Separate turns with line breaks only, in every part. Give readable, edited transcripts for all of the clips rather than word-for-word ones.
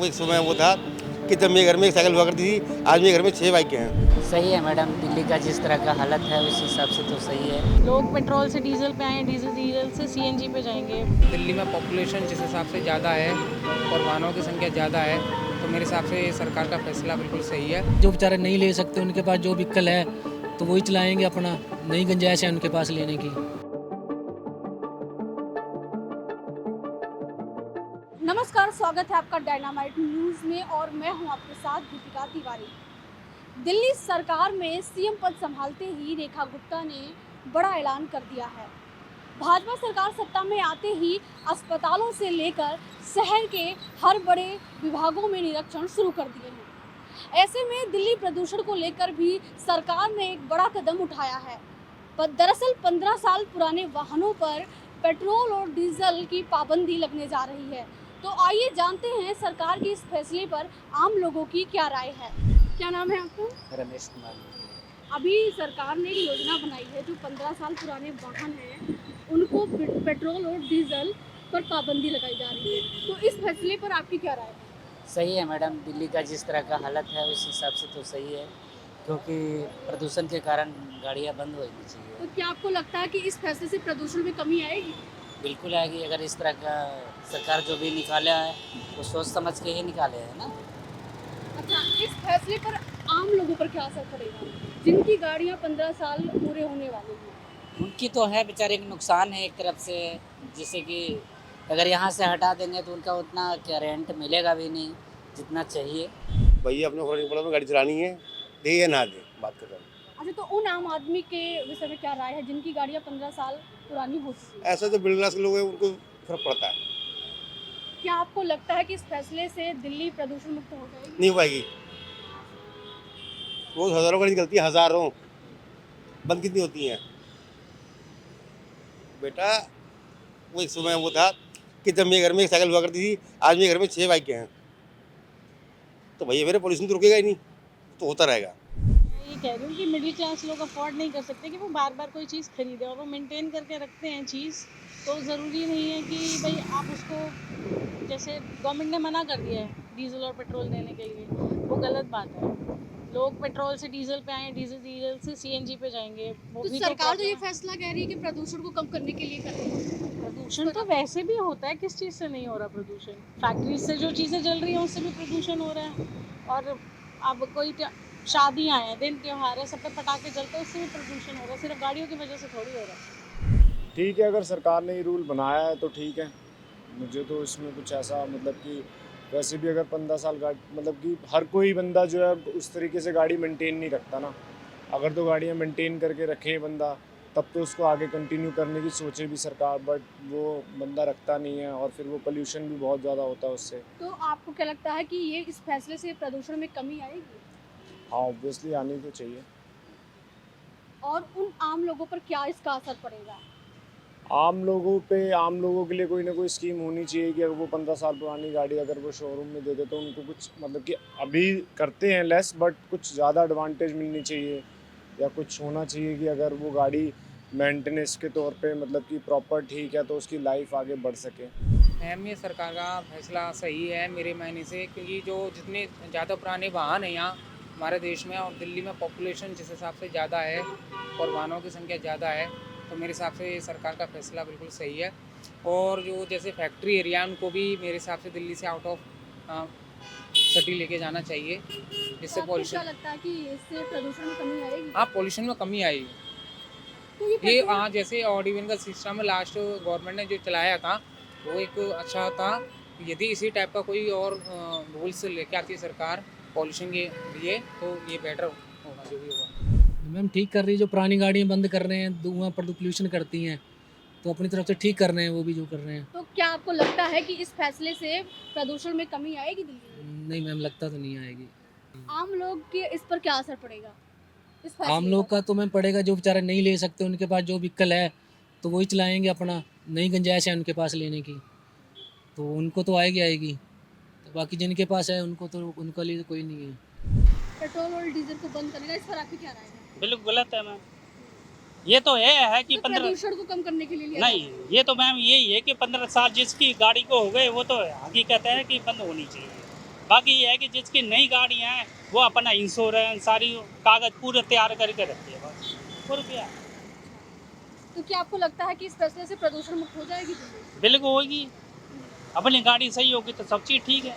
वो एक समय वो था कि जब मेरे घर में एक साइकिल हुआ करती थी, आज मेरे घर में 6 बाइकें हैं।
सही है मैडम, दिल्ली का जिस तरह का हालत है उस हिसाब से तो सही है।
लोग पेट्रोल से डीजल पे आए, डीजल से सीएनजी पे जाएंगे।
दिल्ली में पॉपुलेशन जिस हिसाब से ज़्यादा है और वाहनों की संख्या ज़्यादा है, तो मेरे हिसाब से ये सरकार का फैसला बिल्कुल सही है।
जो बेचारे नहीं ले सकते उनके पास जो व्हीकल है तो वही चलाएंगे अपना, नई गुंजाइश है उनके पास लेने की।
नमस्कार, स्वागत है आपका डायनामाइट न्यूज़ में और मैं हूं आपके साथ दीपिका तिवारी। दिल्ली सरकार में सीएम पद संभालते ही रेखा गुप्ता ने बड़ा ऐलान कर दिया है। भाजपा सरकार सत्ता में आते ही अस्पतालों से लेकर शहर के हर बड़े विभागों में निरीक्षण शुरू कर दिए हैं। ऐसे में दिल्ली प्रदूषण को लेकर भी सरकार ने एक बड़ा कदम उठाया है। दरअसल 15 साल पुराने वाहनों पर पेट्रोल और डीजल की पाबंदी लगने जा रही है। तो आइए जानते हैं सरकार के इस फैसले पर आम लोगों की क्या राय है। क्या नाम है आपका?
रमेश कुमार।
अभी सरकार ने एक योजना बनाई है जो 15 साल पुराने वाहन हैं उनको पेट्रोल और डीजल पर पाबंदी लगाई जा रही है। तो इस फैसले पर आपकी क्या राय है?
सही है मैडम, दिल्ली का जिस तरह का हालत है उस हिसाब से तो सही है, क्योंकि प्रदूषण के कारण गाड़ियाँ बंद होनी चाहिए।
तो क्या आपको लगता है कि इस फैसले से प्रदूषण में कमी आएगी?
बिल्कुल आएगी। अगर इस तरह का सरकार जो भी निकाला है वो सोच समझ के ही निकाले है ना।
अच्छा, इस फैसले पर आम लोगों पर क्या असर पड़ेगा जिनकी गाड़ियाँ 15 साल पूरे होने वाली हैं?
उनकी तो है बेचारे का नुकसान है एक तरफ से, जैसे कि अगर यहाँ से हटा देंगे तो उनका उतना क्या रेंट मिलेगा भी नहीं जितना चाहिए।
भैया अपने घर निकलो में गाड़ी चलानी है, दे या ना दे, बात कर रहा हूँ।
अच्छा, तो उन आम आदमी के विषय में क्या राय है जिनकी गाड़ियाँ 15 साल पुरानी हो चुकी है?
ऐसा जो मिडिल क्लास के लोग हैं उनको फर्क पड़ता है,
क्या आपको लगता है कि इस फैसले से दिल्ली प्रदूषण मुक्त हो जाएगी?
नहीं हो पाएगी। रोज हज़ारों गाड़ी निकलती है, हज़ारों। बंद कितनी होती हैं बेटा? वो एक समय वो था कि जब मेरे घर में एक साइकिल हुआ करती थी, आज मेरे घर में 6 बाइकें हैं। तो भैया मेरे पॉल्यूशन तो रुकेगा ही नहीं, तो होता रहेगा।
ये कह रही हूँ कि मिडिल क्लास लोग अफोर्ड नहीं कर सकते कि वो बार बार कोई चीज़ खरीदे, और वो मेंटेन करके रखते हैं चीज़। तो ज़रूरी नहीं है कि भाई आप उसको, जैसे गवर्नमेंट ने मना कर दिया है डीजल और पेट्रोल देने के लिए, वो गलत बात है। लोग पेट्रोल से डीजल पे आए, डीजल से सीएनजी पे जाएंगे। वो
तो
भी
सरकार जो ये
problem है।
फैसला कह रही है कि प्रदूषण को कम करने के लिए कर रही है।
प्रदूषण तो वैसे भी होता है, किस चीज़ से नहीं हो रहा प्रदूषण? फैक्ट्री से जो चीज़ें जल रही हैं उससे भी प्रदूषण हो रहा है। और अब कोई शादियाँ हैं, दिन त्योहार है, सब पे पटाखे जलते हैं, उससे भी प्रदूषण हो रहा है। सिर्फ गाड़ियों की वजह से थोड़ी हो रहा है।
ठीक है, अगर सरकार ने ये रूल बनाया है तो ठीक है। मुझे तो इसमें कुछ ऐसा मतलब कि वैसे भी अगर 15 साल गाड़ी मतलब कि हर कोई बंदा जो है उस तरीके से गाड़ी मेंटेन नहीं रखता ना। अगर तो गाड़ियाँ मेंटेन करके रखे बंदा तब तो उसको आगे कंटिन्यू करने की सोचे भी सरकार, बट वो बंदा रखता नहीं है और फिर वो पोल्यूशन भी बहुत ज़्यादा होता है उससे।
तो आपको क्या लगता है कि ये इस फैसले से प्रदूषण में कमी आएगी?
हाँ, ऑब्वियसली आनी तो चाहिए।
और उन आम लोगों पर क्या इसका असर पड़ेगा?
आम लोगों के लिए कोई ना कोई स्कीम होनी चाहिए कि अगर वो 15 साल पुरानी गाड़ी अगर वो शोरूम में दे दे तो उनको कुछ मतलब कि अभी करते हैं लेस, बट कुछ ज़्यादा एडवांटेज मिलनी चाहिए या कुछ होना चाहिए कि अगर वो गाड़ी मेंटेनेंस के तौर पे मतलब कि प्रॉपर ठीक है तो उसकी लाइफ आगे बढ़ सके।
मैम, ये सरकार का फैसला सही है मेरे मायने से, क्योंकि जो जितने ज़्यादा पुराने वाहन हैं यहाँ हमारे देश में, और दिल्ली में पॉपुलेशन जिस हिसाब से ज़्यादा है और वाहनों की संख्या ज़्यादा है, तो मेरे हिसाब से ये सरकार का फैसला बिल्कुल सही है। और जो जैसे फैक्ट्री एरिया उनको भी मेरे हिसाब से दिल्ली से आउट ऑफ सिटी लेके जाना चाहिए, जिससे
तो आपको क्या
पॉल्यूशन,
लगता है कि इससे प्रदूषण में कमी आएगी?
हाँ, पॉल्यूशन में कमी आएगी।
तो
ये
पेट्रोल-
हाँ, जैसे ऑड इवन का सिस्टम लास्ट गवर्नमेंट ने जो चलाया था वो एक अच्छा था। यदि इसी टाइप का कोई और रूल्स लेके आती है सरकार पॉल्यूशन के लिए तो ये बेटर होगा जो भी होगा।
मैम ठीक कर रही है, जो पुरानी गाड़ियाँ बंद कर रहे हैं, धुआं पोल्यूशन करती हैं, तो अपनी तरफ से ठीक कर रहे हैं वो भी जो कर रहे हैं।
तो क्या आपको लगता है कि इस फैसले से प्रदूषण में कमी आएगी दिल्ली में?
नहीं मैम, लगता तो नहीं आएगी।
आम लोग के इस पर क्या असर पड़ेगा इस फैसले
आम लोग
का?
का तो मैम पड़ेगा, जो बेचारे नहीं ले सकते उनके पास जो व्हीकल है तो वही चलाएंगे अपना, नई गुंजाइश है उनके पास लेने की, तो उनको तो आएगी। तो बाकी जिनके पास है उनको तो उनके लिए तो कोई नहीं है।
पेट्रोल और डीजल को बंद करेगा, इस पर आपकी क्या राय है?
बिल्कुल गलत है मैम। ये तो है कि
तो
15
प्रदूषण को कम करने के लिए लिया
नहीं,
जाएगा।
ये तो मैम यही है कि 15 साल जिसकी गाड़ी को हो गए वो तो हकीकत है कि बंद होनी चाहिए। बाकी ये है कि जिसकी नई गाड़ियाँ हैं वो अपना इंश्योरेंस सारी कागज पूरे तैयार करके रखती है बस, और क्या।
तो क्या आपको लगता है कि इस फैसले से प्रदूषण मुक्त हो जाएगी दिल्ली?
बिल्कुल होगी, अपनी गाड़ी सही होगी तो सब चीज़ ठीक है।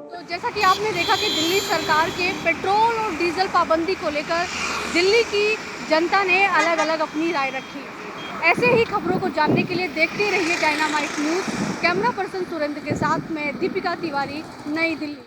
तो जैसा कि आपने देखा कि दिल्ली सरकार के पेट्रोल और डीजल पाबंदी को लेकर दिल्ली की जनता ने अलग अलग अपनी राय रखी। ऐसे ही खबरों को जानने के लिए देखते रहिए dynamite news. Camera person Surendra के साथ मैं दीपिका तिवारी, नई दिल्ली।